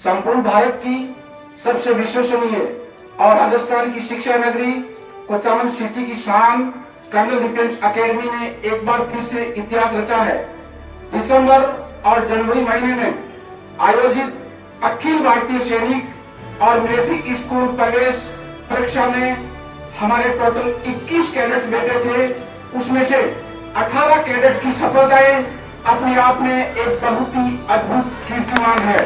संपूर्ण भारत की सबसे विश्वसनीय और राजस्थान की शिक्षा नगरी कोचामन सिटी की शान कर्नल डिफेंस एकेडमी ने एक बार फिर से इतिहास रचा है। दिसंबर और जनवरी महीने में आयोजित अखिल भारतीय सैनिक और मिलिट्री स्कूल प्रवेश परीक्षा में हमारे टोटल 21 कैडेट्स बैठे थे। उसमें से 18 कैडेट्स की सफलताएं अपने आप में एक बहुत ही अद्भुत कीर्तिमान है।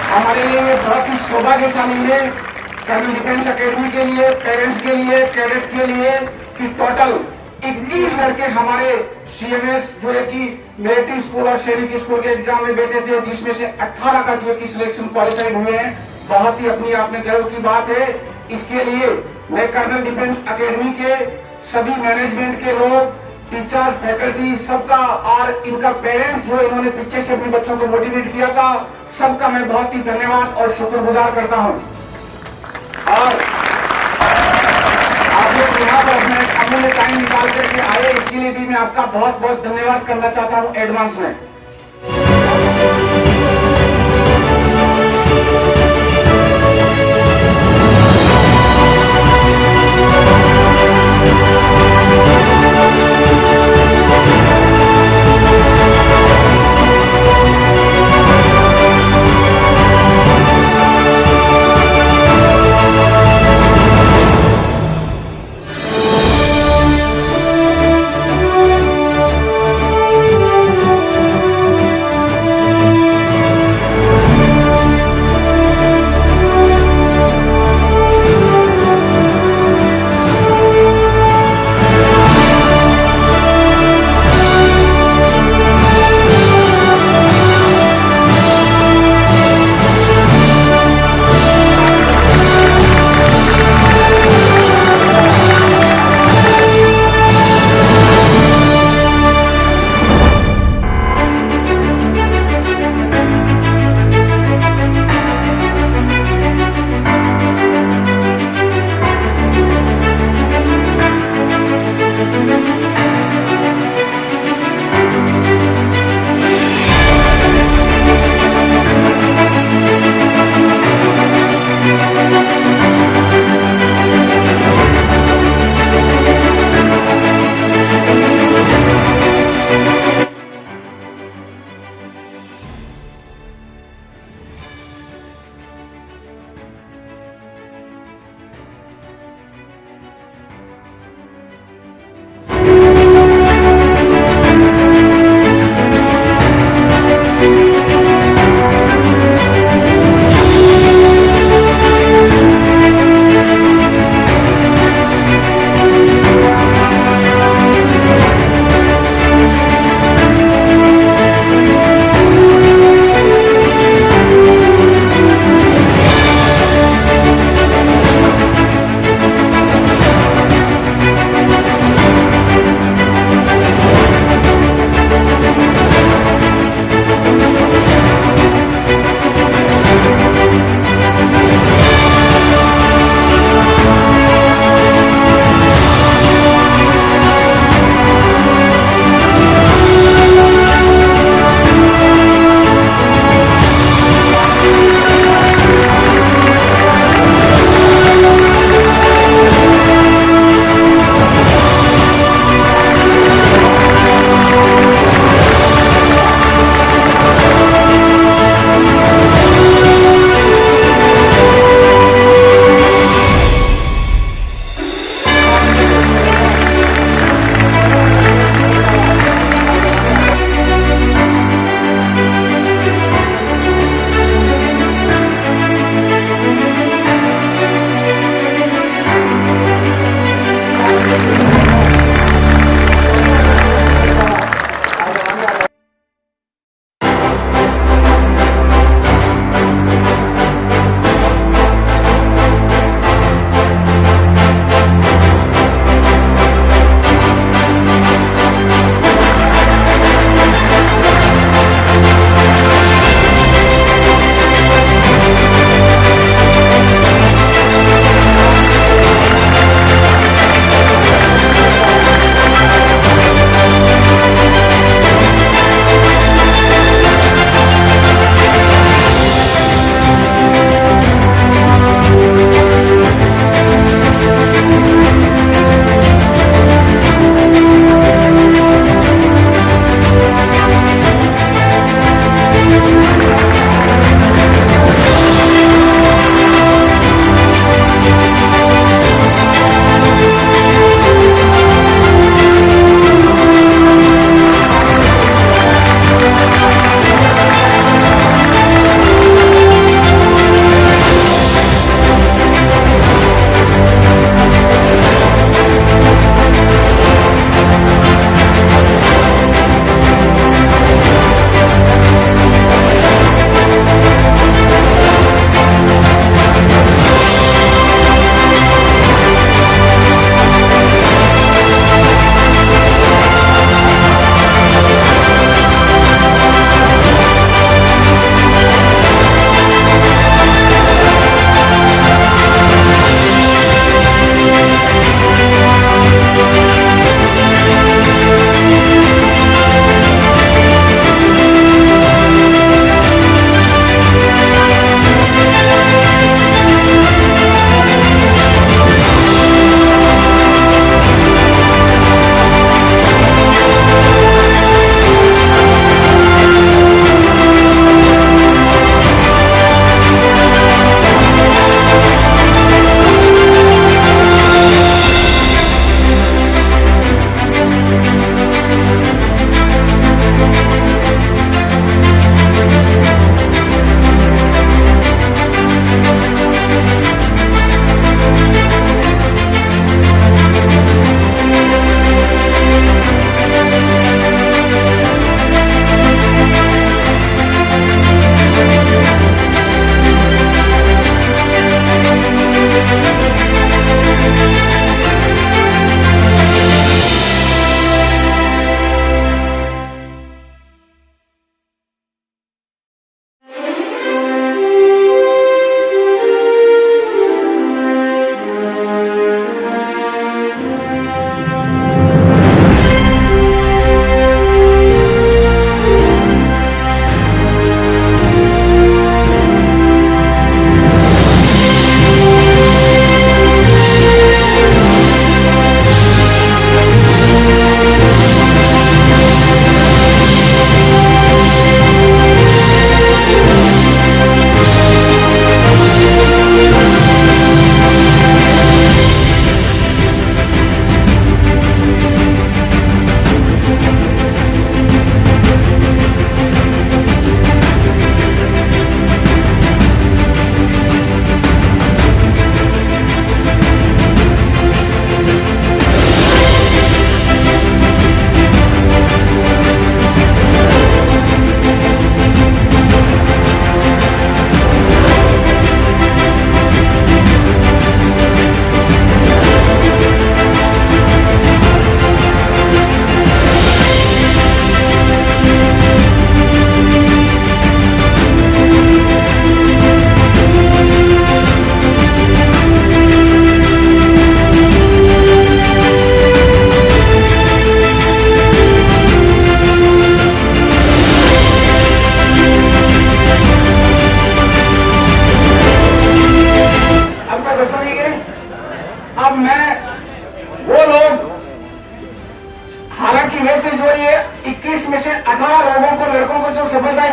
हमारे लिए ये बहुत ही सौभाग्यशाली है कर्नल डिफेंस एकेडमी के लिए, पेरेंट्स के लिए, कैडेट्स के लिए कि टोटल 21 लड़के हमारे सीएमएस जो है कि मिलिट्री स्कूल और सैनिक स्कूल के एग्जाम में बैठे थे, जिसमें से 18 का जो है कि सिलेक्शन क्वालिफाइड हुए हैं। बहुत ही अपनी आप में गर्व की बात है। इसके लिए मैं कर्नल डिफेंस एकेडमी के सभी मैनेजमेंट के लोग, टीचर, फैकल्टी सबका और इनका पेरेंट्स जो इन्होंने पीछे से अपने बच्चों को मोटिवेट किया था, सबका मैं बहुत ही धन्यवाद और शुक्रगुजार करता हूं। और आप लोग यहाँ पर अमूल्य टाइम निकाल करके आए, इसके लिए भी मैं आपका बहुत बहुत धन्यवाद करना चाहता हूँ एडवांस में।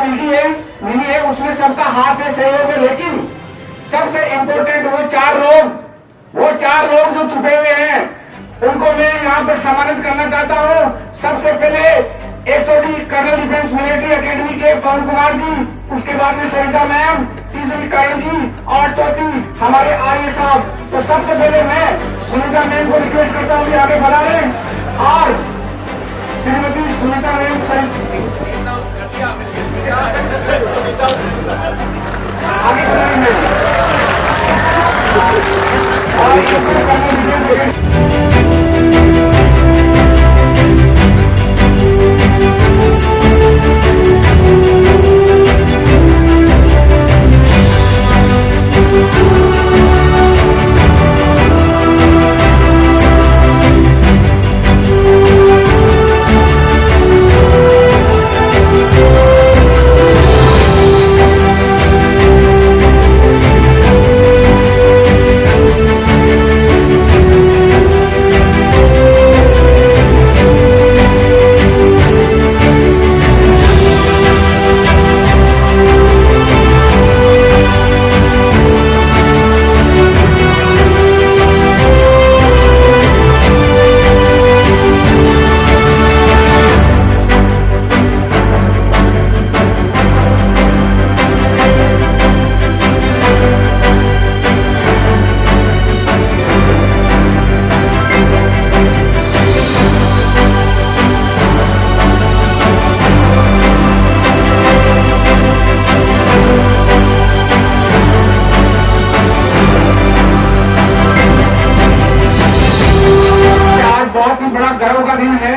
मिली है उसमें सबका हाथ है, सहयोग है, लेकिन सबसे इम्पोर्टेंट वो चार लोग जो छुपे हुए हैं उनको मैं यहाँ पर सम्मानित करना चाहता हूँ। सबसे पहले HOD colonel defence military academy के पवन कुमार जी, उसके बाद में सरिता मैम, तीसरी करण जी और चौथी हमारे आर्य साहब। तो सबसे पहले मैं सुनीता मैम को रिक्वेस्ट करता हूँ कि आगे बढ़ा लें और श्रीमती सुनीता मैम आगे बढ़ाएंगे। गर्व का दिन है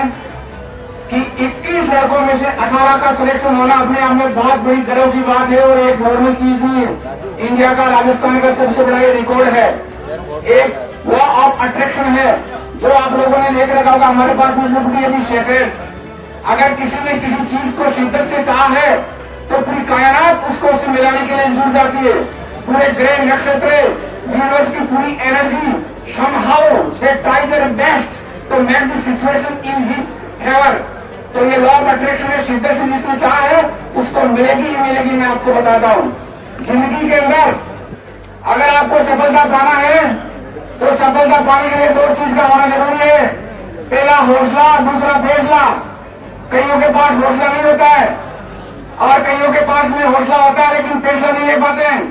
कि 21 लड़कों में से 18 का सिलेक्शन होना अपने आप में बहुत बड़ी गर्व की बात है और एक नॉर्मल चीज नहीं है। इंडिया का, राजस्थान का सबसे बड़ा ये रिकॉर्ड है, एक लॉ ऑफ अट्रैक्शन है जो आप लोगों ने देख रखा होगा। हमारे पास में बुक भी अभी सेक्रेट, अगर किसी ने किसी चीज को शिद्दत से चाहा है तो पूरी कायनात उसको उससे मिलाने के लिए जुड़ जाती है। पूरे ग्रह नक्षत्र यूनिवर्स की पूरी energy somehow they try their best to make the situation in his favor। तो ये लॉ ऑफ अट्रैक्शन है, शिद्दत से जिसने चाहा है उसको मिलेगी ही मिलेगी। मैं आपको बताता हूँ, जिंदगी के अंदर अगर आपको सफलता पाना है तो सफलता पाने के लिए दो चीज का होना जरूरी है, पहला हौसला, दूसरा फैसला। कईयों के पास हौसला नहीं होता है और कईयों के पास में हौसला होता है लेकिन फैसला नहीं ले पाते हैं।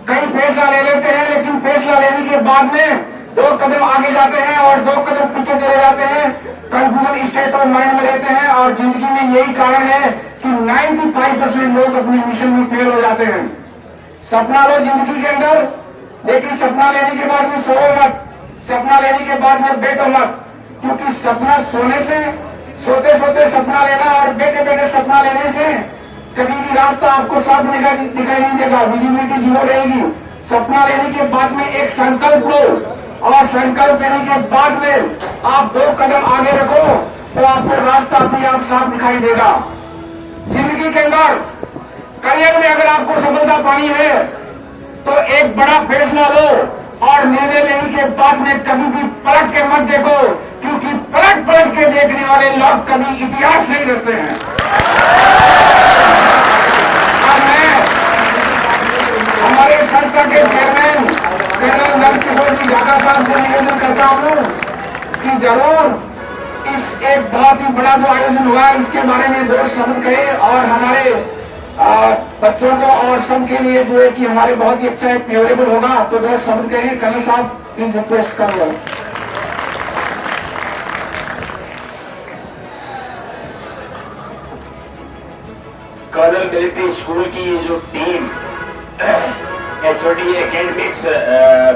कई फैसला ले लेते हैं लेकिन फैसला लेने के बाद में 2 कदम आगे जाते हैं और 2 कदम पीछे चले जाते हैं, कंफ्यूजन स्टेट ऑफ माइंड में रहते हैं। और जिंदगी में यही कारण है कि 95% लोग अपने मिशन में फेल हो जाते हैं। सपना लो जिंदगी के अंदर, लेकिन सपना लेने के बाद में सोओ मत, सपना लेने के बाद में बैठो मत, क्योंकि सपना सोते सोते सपना लेना और बैठे बैठे सपना लेने से कभी भी रास्ता आपको साफ दिखाई नहीं देगा, विजिबिलिटी जीरो रहेगी। सपना लेने के बाद में एक संकल्प लो और संकल्प लेने के बाद में आप 2 कदम आगे रखो तो आपको रास्ता अपने आप साफ दिखाई देगा। जिंदगी के अंदर करियर में अगर आपको सफलता पानी है तो एक बड़ा फैसला लो और निर्णय लेने के बाद में कभी भी पलट के मत देखो, क्योंकि पलट के देखने वाले लोग कभी इतिहास नहीं रचते हैं। और मैं हमारे संस्था के चेयरमैन कर्नल नंदकिशोर जी झाका साहब से निवेदन करता हूँ कि जरूर इस एक बहुत ही बड़ा जो आयोजन हुआ है इसके बारे में 2 शब्द कहे और हमारे बच्चों को और सबके लिए जो है कि हमारे बहुत ही अच्छा एक फेवरेबल होगा, तो 2 शब्द कहे। कर्नल साहब प्लीज रिक्वेस्ट कर लो। कर्नल मिलिट्री स्कूल की ये जो टीम एचओडी एकेडमिक्स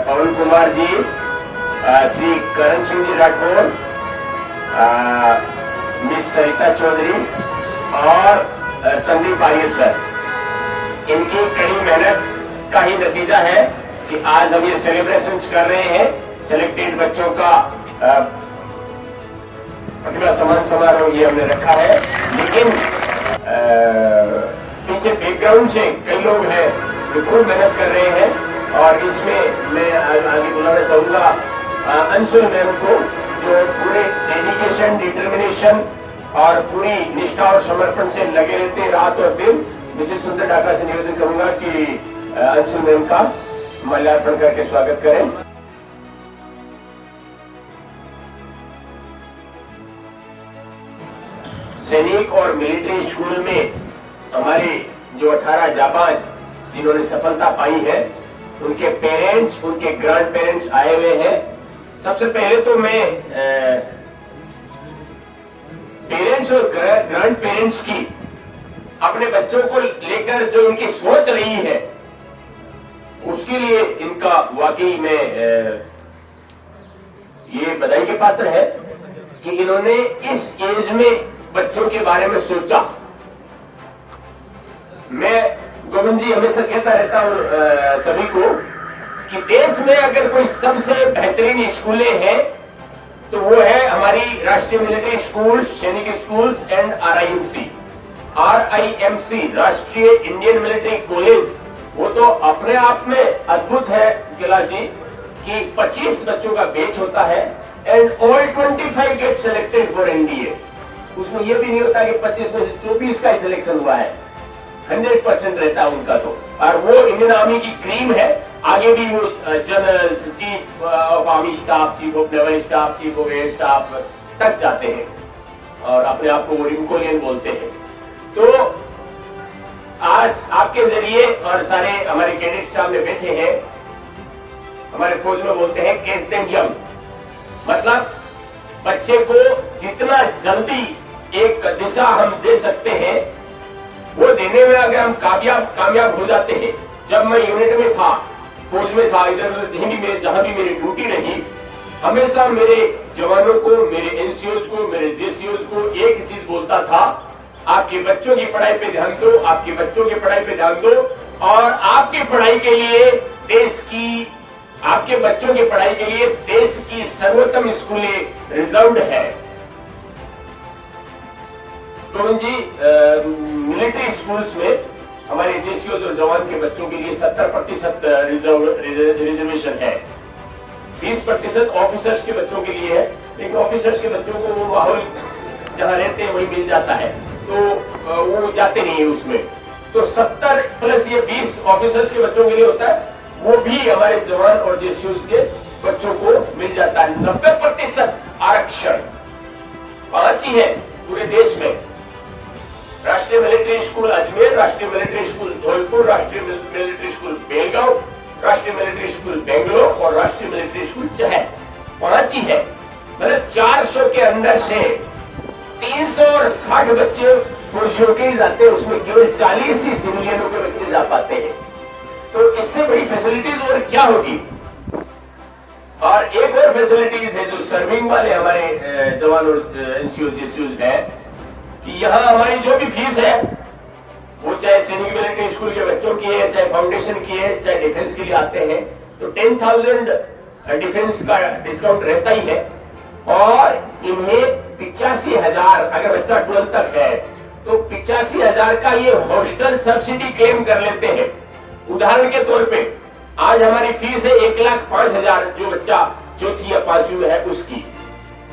पवन कुमार जी, श्री करण सिंह जी राठौर, मिस सरिता चौधरी और संदीप आर्य सर, इनकी कड़ी मेहनत का ही नतीजा है कि आज हम ये सेलिब्रेशंस कर रहे हैं। सिलेक्टेड बच्चों का प्रतिभा सम्मान समारोह ये हमने रखा है, लेकिन पीछे बैकग्राउंड से कई लोग हैं जो खूब मेहनत कर रहे हैं और इसमें मैं आगे बुलाना चाहूंगा अंशुल मैम को, जो पूरे डेडिकेशन, डिटर्मिनेशन और पूरी निष्ठा और समर्पण से लगे रहते हैं रात और दिन। मिसेस सुंदर ढाका से निवेदन करूंगा कि अंशुल मैम का माल्यार्पण करके स्वागत करें। सैनिक और मिलिट्री स्कूल में हमारे जो 18 जाबाज जिन्होंने सफलता पाई है, उनके पेरेंट्स, उनके ग्रैंड पेरेंट्स आए हुए हैं। सबसे पहले तो मैं पेरेंट्स और ग्रैंड पेरेंट्स की अपने बच्चों को लेकर जो इनकी सोच रही है, उसके लिए इनका वाकई में ये बधाई के पात्र है कि इन्होंने इस एज में बच्चों के बारे में सोचा। मैं गोविंद जी हमेशा कहता रहता हूं सभी को कि देश में अगर कोई सबसे बेहतरीन स्कूलें हैं तो वो है हमारी राष्ट्रीय मिलिट्री स्कूल, सैनिक स्कूल्स एंड RIMC, राष्ट्रीय इंडियन मिलिट्री कॉलेज। वो तो अपने आप में अद्भुत है गिला जी कि 25 बच्चों का बैच होता है and all 25 get selected for NDA। उसमें ये भी नहीं होता कि 25 में से 24 का ही सिलेक्शन हुआ है, 100% रहता है उनका तो। और वो इंडियन आर्मी की क्रीम है। आगे भी वो general, chief of army staff, chief of naval staff, chief of air staff तक जाते हैं और अपने आप को वो रिंकोलियन बोलते हैं। तो आज आपके जरिए और सारे हमारे कैडेट्स सामने बैठे हैं, हमारे फौज में बोलते हैं कैच देम यंग, मतलब बच्चे को जितना जल्दी एक दिशा हम दे सकते हैं वो देने में अगर हम कामयाब हो जाते हैं। जब मैं यूनिट में था, फौज में था, इधर जहां भी मेरी ड्यूटी रही, हमेशा मेरे जवानों को, मेरे NCOs को, मेरे JCOs को एक ही चीज बोलता था, आपके बच्चों की पढ़ाई पे ध्यान दो, आपके बच्चों की पढ़ाई पे ध्यान दो और आपकी पढ़ाई के लिए देश की, आपके बच्चों की पढ़ाई के लिए देश की सर्वोत्तम स्कूलें रिजर्व्ड है। तो जी मिलिट्री स्कूल्स में हमारे JCOs और जवान के बच्चों के लिए 70% रिजर्वेशन है, 20% ऑफिसर्स के बच्चों के लिए है। लेकिन ऑफिसर्स के बच्चों को वो माहौल जहां रहते हैं वही मिल जाता है, तो वो जाते नहीं है उसमें। तो 70 प्लस ये 20 ऑफिसर्स के बच्चों के लिए होता है, वो भी हमारे जवान और JCOs के बच्चों को मिल जाता है। 90% आरक्षण 5 ही है पूरे देश में। राष्ट्रीय मिलिट्री स्कूल अजमेर, राष्ट्रीय मिलिट्री स्कूल धौलपुर, राष्ट्रीय मिलिट्री स्कूल बेलगांव, राष्ट्रीय मिलिट्री स्कूल बेंगलोर और राष्ट्रीय मिलिट्री स्कूल चहल, 5 ही है। मतलब 400 के अंदर से 360 बच्चे फौजियों के ही जाते हैं, उसमें केवल 40 ही सिविलियनों के बच्चे जा पाते हैं। तो इससे बड़ी फैसिलिटीज और क्या होगी। और एक और फैसिलिटीज है जो सर्विंग वाले हमारे जवान और NCO JCOs है कि यहाँ हमारी जो भी फीस है, वो चाहे सैनिक मिलिट्री स्कूल के बच्चों की है, चाहे फाउंडेशन की है, चाहे डिफेंस के लिए आते हैं, तो 10,000 डिफेंस का डिस्काउंट रहता ही है। और इन्हें 85,000, अगर बच्चा 12 तक है तो 85,000 का ये हॉस्टल सब्सिडी क्लेम कर लेते हैं। उदाहरण के तौर पे आज हमारी फीस है 1,05,000 जो बच्चा चौथी या 5वीं में है उसकी,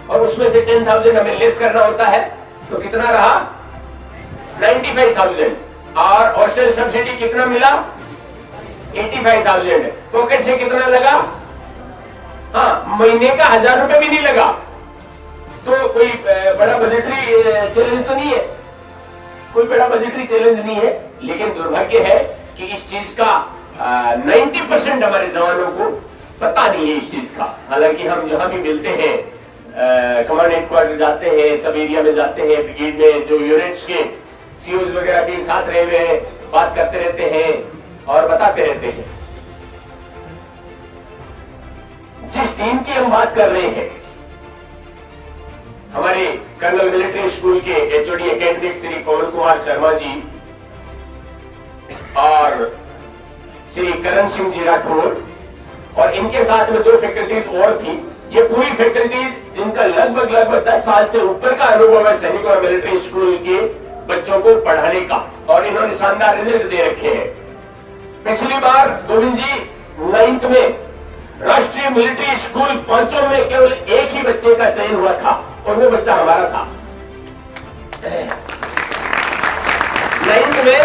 और उसमें से 10,000 हमें लेस करना होता है, तो कितना रहा 95,000। और हॉस्टल सब्सिडी कितना मिला 85,000। पॉकेट से कितना लगा, हाँ महीने का 1,000 रुपए भी नहीं लगा। तो कोई बड़ा बजटरी चैलेंज तो नहीं है, कोई बड़ा बजटरी चैलेंज नहीं है। लेकिन दुर्भाग्य है कि इस चीज का 90% हमारे जवानों को पता नहीं है इस चीज का। हालांकि हम जहां भी मिलते हैं, कमांड हेडक्वार्टर जाते हैं, सब एरिया में जाते हैं, ब्रिगेड में जो यूनिट्स के COs वगैरह भी साथ रहे हुए हैं, बात करते रहते हैं और बताते रहते हैं। जिस टीम की हम बात कर रहे हैं, हमारे कर्नल मिलिट्री स्कूल के HOD एकेडमिक श्री पवन कुमार शर्मा जी और श्री करण सिंह जी राठौर, और इनके साथ में 2 फैकल्टीज और थी। ये पूरी फैकल्टीज जिनका लगभग 10 साल से ऊपर का अनुभव है सैनिक और मिलिट्री स्कूल के बच्चों को पढ़ाने का, और इन्होंने शानदार रिजल्ट दे रखे हैं। पिछली बार गोविंद जी 9th में राष्ट्रीय मिलिट्री स्कूल 5 में केवल एक ही बच्चे का चयन हुआ था और वो बच्चा हमारा था। 9th में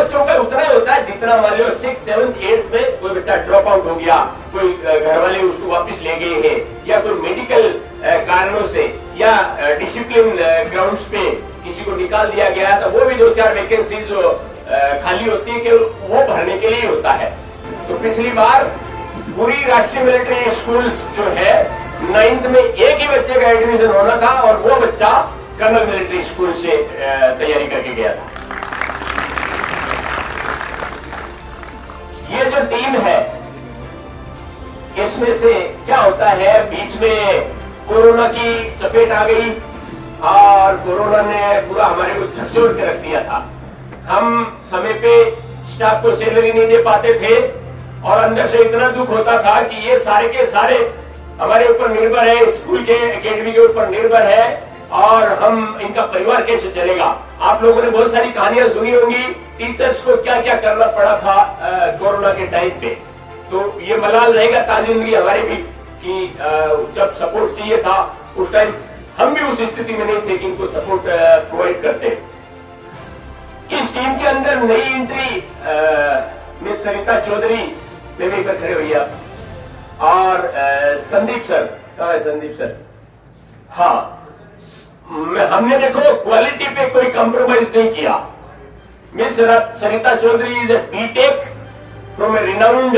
बच्चों का उतना ही होता है जितना मान लो 6th 7th 8th में कोई बच्चा ड्रॉप आउट हो गया, कोई घर वाले उसको वापस ले गए हैं, या कोई मेडिकल कारणों से या डिसिप्लिन ग्राउंड्स पे किसी को निकाल दिया गया, तो वो भी 2-4 वैकेंसी जो खाली होती है कि वो भरने के लिए होता है। तो पिछली बार पूरी राष्ट्रीय मिलिट्री स्कूल्स जो है 9th में एक ही बच्चे का एडमिशन होना था और वो बच्चा कर्नल मिलिट्री स्कूल से तैयारी करके गया था। ये जो टीम है इसमें से क्या होता है, बीच में कोरोना की चपेट आ गई और कोरोना ने पूरा हमारे को झकझोर के रख दिया था। हम समय पे स्टाफ को सैलरी नहीं दे पाते थे और अंदर से इतना दुख होता था कि ये सारे के सारे हमारे ऊपर निर्भर है, स्कूल के एकेडमी के ऊपर निर्भर है और हम इनका परिवार कैसे चलेगा। आप लोगों ने बहुत सारी कहानियां सुनी होंगी टीचर्स को क्या क्या करना पड़ा था कोरोना के टाइम पे। तो ये मलाल रहेगा ताजी जिंदगी हमारी भी कि जब सपोर्ट चाहिए था उस टाइम हम भी उस स्थिति में नहीं थे कि इनको सपोर्ट प्रोवाइड करते। इस टीम के अंदर नई entry miss Sarita Chaudhary, baby पर खड़े हुई आप, और संदीप सर, कहाँ है संदीप सर? हाँ, हमने देखो क्वालिटी पे कोई कॉम्प्रोमाइज नहीं किया। Miss Sarita Chaudhary is a BTech from a renowned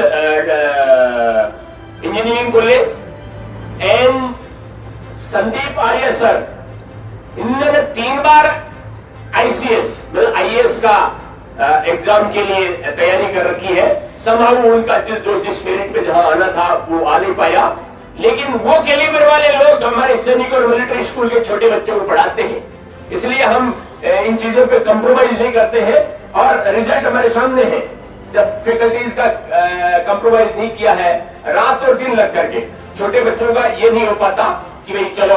engineering college and Sandeep Arya sir, इन्होंने 3 बार आईसीएस मतलब आईएएस का एग्जाम के लिए तैयारी कर रखी है। संभव उनका जिस मेरिट पे जहां आना था वो आ नहीं पाया, लेकिन वो कैलिबर वाले लोग हमारे सैनिक और मिलिट्री स्कूल के छोटे बच्चों को पढ़ाते हैं, इसलिए हम इन चीजों पे कॉम्प्रोमाइज नहीं करते हैं और रिजल्ट हमारे सामने है। जब फैकल्टीज का कॉम्प्रोमाइज नहीं किया है, रात और दिन लग करके, छोटे बच्चों का ये नहीं हो पाता कि भाई चलो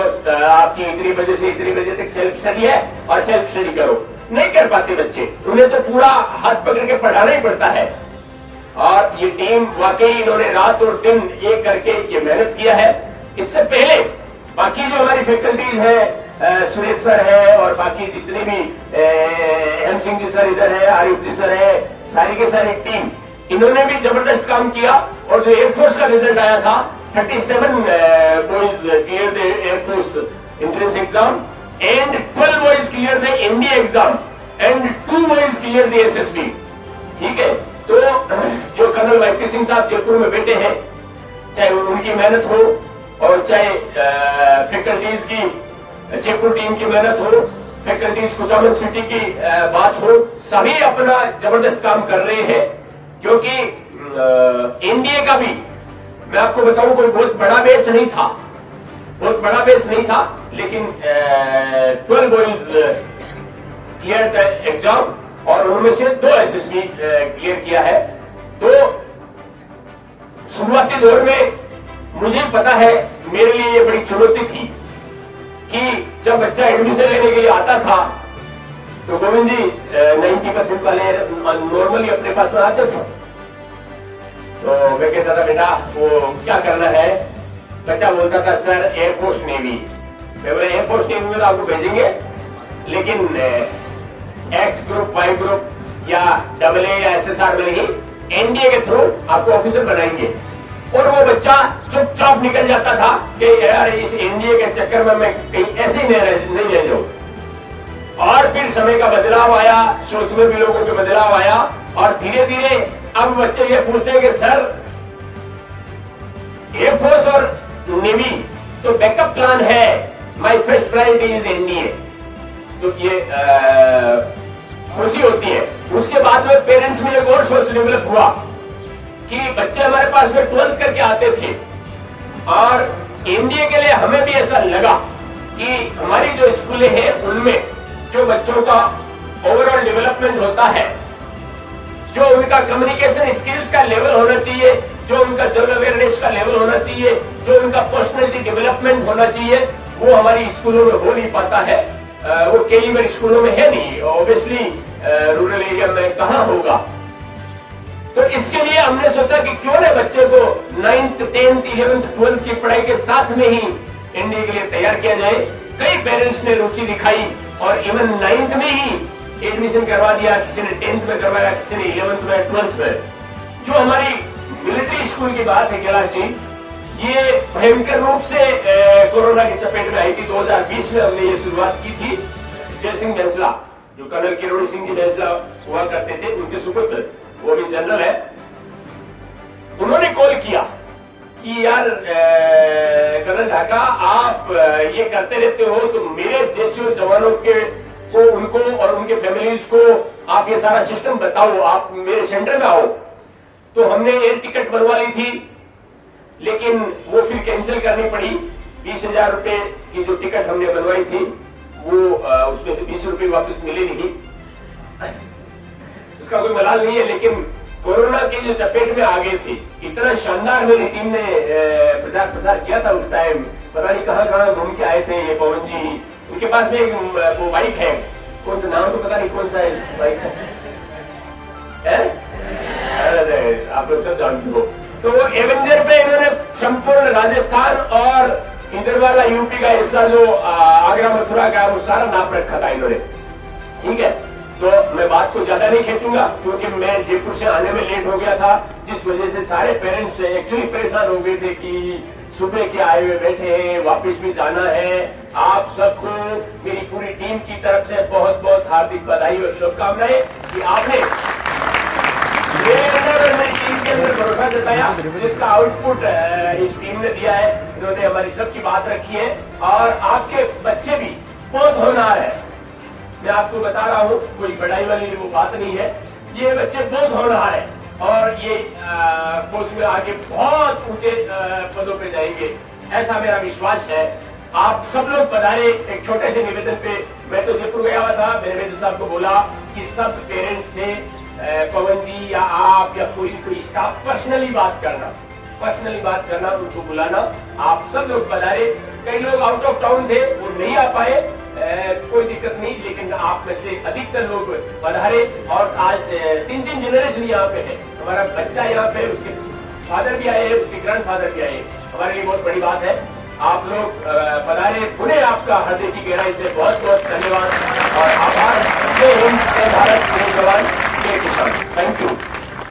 आपकी इतनी बजे से इतनी बजे तक सेल्फ स्टडी है और सेल्फ स्टडी करो, नहीं कर पाते बच्चे, उन्हें तो पूरा हाथ पकड़ के पढ़ाना ही पड़ता है। और ये टीम वाकई इन्होंने रात और दिन एक करके ये मेहनत किया है। इससे पहले बाकी जो हमारी फैकल्टीज है, सुरेश सर है और बाकी जितने भी एम सिंह जी सर इधर है, आरिफ जी सर है, सारी के सारी टीम, इन्होंने भी जबरदस्त काम किया। और जो एयरफोर्स का रिजल्ट आया था, 37 boys cleared the Air Force entrance exam and 12 boys cleared the NDA exam and 2 boys cleared the SSB। ठीक है, तो जो कर्नल वाईपी सिंह साहब जयपुर में बैठे हैं, चाहे उनकी मेहनत हो और चाहे फैकल्टीज की जयपुर टीम की मेहनत हो, फैकल्टीज कुचामन सिटी की बात हो, सभी अपना जबरदस्त काम कर रहे हैं। क्योंकि एनडीए का भी मैं आपको बताऊं कोई बहुत बड़ा बैच नहीं था, बहुत बड़ा बैच नहीं था, लेकिन 12 बॉयज क्लियर द एग्जाम और उनमें से 2 एसएसबी क्लियर किया है। तो शुरुआती दौर में मुझे पता है मेरे लिए ये बड़ी चुनौती थी कि जब बच्चा एडमिशन लेने के लिए आता था तो गोविंद जी 90% वाले नॉर्मली अपने पास में आते थे। तो मैं कहता था बेटा वो क्या करना है, बच्चा बोलता था सर एयरफोर्स नेवी। मैं बोला एयरफोर्स नेवी में तो आपको भेजेंगे, लेकिन एक्स ग्रुप, वाई ग्रुप या AA या SSR में नहीं, एनडीए के थ्रू आपको ऑफिसर बनाएंगे। और वो बच्चा चुपचाप निकल जाता था कि यार इस एनडीए के चक्कर में मैं कहीं ऐसे ही नहीं रह जाऊं। और फिर समय का बदलाव आया, सोच में भी लोगों के बदलाव आया और धीरे धीरे अब बच्चे ये पूछते हैं कि सर एयरफोर्स और नेवी तो बैकअप प्लान है, my first priority is NDA. तो ये खुशी होती है। उसके बाद में पेरेंट्स में एक और सोच डेवलप हुआ कि बच्चे हमारे पास में 12th करके आते थे और एनडीए के लिए हमें भी ऐसा लगा कि हमारी जो स्कूलें हैं उनमें जो बच्चों का ओवरऑल डेवलपमेंट होता है, जो उनका कम्युनिकेशन स्किल्स का लेवल होना चाहिए, जो उनका जनरल अवेयरनेस का लेवल होना चाहिए, जो उनका पर्सनैलिटी डेवलपमेंट होना चाहिए, वो हमारी स्कूलों में हो नहीं पाता है। वो कैलिबर स्कूलों में है नहीं, ऑब्वियसली रूरल एरिया में कहां होगा। तो इसके लिए हमने सोचा कि क्यों ना बच्चे को 9th, 10th, 11th, 12th की पढ़ाई के साथ में ही एनडीए के लिए तैयार किया जाए। कई पेरेंट्स ने रुचि दिखाई और इवन 9th में ही एडमिशन करवा दिया, किसी ने 10th में करवाया, किसी ने 11th में, 12th में। जो हमारी मिलिट्री स्कूल की बात है कैलाश जी, ये भयंकर रूप से कोरोना की चपेट में आई थी। 2020 में हमने ये शुरुआत की थी। जय सिंह बैंसला, जो कर्नल किरोड़ी सिंह जी बैंसला हुआ करते थे, उनके सुपुत्र, वो भी जनरल है, उन्होंने कॉल किया कि यार कर्नल ढाका, आप ये करते रहते हो तो मेरे जैसे जवानों के को, उनको और उनके फैमिलीज को आप ये सारा सिस्टम बताओ, आप मेरे सेंटर में आओ। तो हमने एयर टिकट बनवा ली थी, लेकिन वो फिर कैंसिल करनी पड़ी। 20,000 रुपए की जो टिकट हमने बनवाई थी, वो उसमें से 20 रुपए वापस मिले नहीं। उसका कोई मलाल नहीं है, लेकिन कोरोना की जो चपेट में आ गई थी, इतना शानदार मेरी टीम ने प्रचार प्रसार किया था उस टाइम। पता नहीं कहां घूम के आए थे ये पवन जी। उनके पास में एक वो बाइक है, कौन सा नाम तो पता नहीं कौन सा है बाइक है? अरे आप लोग सब जानते हो। तो वो एवेंजर पे इन्होंने संपूर्ण राजस्थान और इंदरवाला यूपी का हिस्सा, जो आगरा मथुरा का, वो सारा नाप रखा था इन्होंने। ठीक है, तो मैं बात को ज्यादा नहीं खींचूंगा, क्योंकि मैं जयपुर से आने में लेट हो गया था, जिस वजह से सारे पेरेंट्स एक्चुअली परेशान हो गए थे कि सुबह के आए हुए बैठे हैं, वापस भी जाना है। आप सबको मेरी पूरी टीम की तरफ से बहुत बहुत हार्दिक बधाई और शुभकामनाएं कि आपने मेरी टीम के अंदर भरोसा जताया, जिसका आउटपुट इस टीम ने दिया है। इन्होंने हमारी सबकी बात रखी है, और आपके बच्चे भी बहुत होनहार है। मैं आपको बता रहा हूँ, कोई बड़ाई वाली वो बात नहीं है, ये बच्चे बहुत होनहार है, और ये फौज में आगे बहुत ऊंचे पदों पे जाएंगे, ऐसा मेरा विश्वास है। आप सब लोग पधारे। एक छोटे से निवेदन पे, मैं तो जयपुर गया हुआ था, मैंने मेजर साहब को बोला कि सब पेरेंट्स से पवन जी या आप या कोई स्टाफ पर्सनली बात करना, उनको बुलाना। आप सब लोग पधारे। कई लोग आउट ऑफ टाउन थे, वो नहीं आ पाए, कोई दिक्कत नहीं, लेकिन आप में से अधिकतर लोग पधारे। और आज 3 जनरेशन यहाँ पे है। हमारा बच्चा यहाँ पे, उसके फादर भी आए, उसके ग्रैंड फादर भी आए। हमारे लिए बहुत बड़ी बात है। आप लोग पधारे, पुनः आपका हृदय की गहराई से बहुत बहुत धन्यवाद और आभार। जय हिंद, जय भारत, जय जवान, जय किसान। Thank you.